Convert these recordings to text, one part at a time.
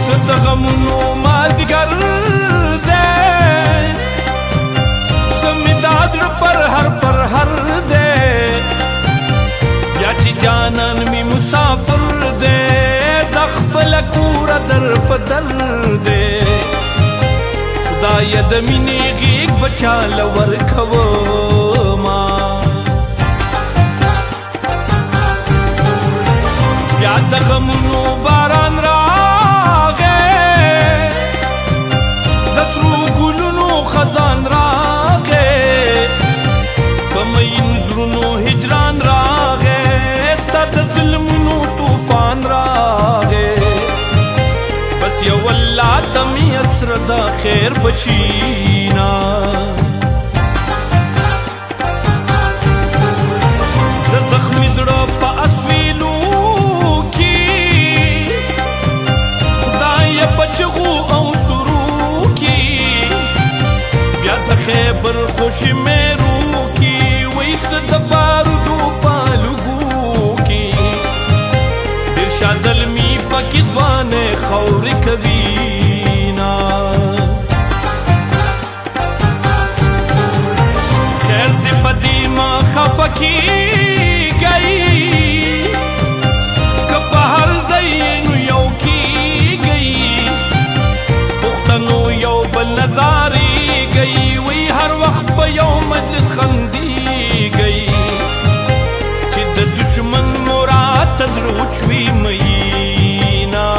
صد غمونو مازدیګر دی سمداد پر هر دی بیا چې جانان می مسافر دی د خپل کور در په در دی خدای د مینې غیږ بچاله ورکوما بیا د غمونو باران راغی د سرو ګلونو خزان راغی په مین زړونو هجران راغی ستا د ظلمونو طوفان راغی بس یو الله ته مې اسره د خیر بچینا د زخمي زړه په اسویلو خیبر خوشی میرو کی ویس دبارو پالگو کی درشا ظلمی پاکی زوان خوری کوینا خیر دی پدی ما خفکی گئی کپا ہر زینو یو کی گئی پختنو یو بل نظاری گئی هر وخت په یو مجلس خندي گئی چې د دشمن مراد ته زړه وچوي مینا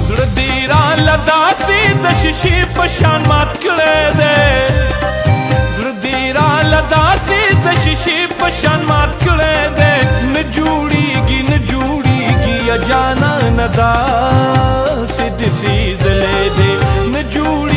زړه دې راله داسې د شیشې په شان مات کړی دی زړه دې راله داسې د شیشې په شان مات کړی دی نه جوړیږي یا جانا ندا سد سی زلے دے نجوڑ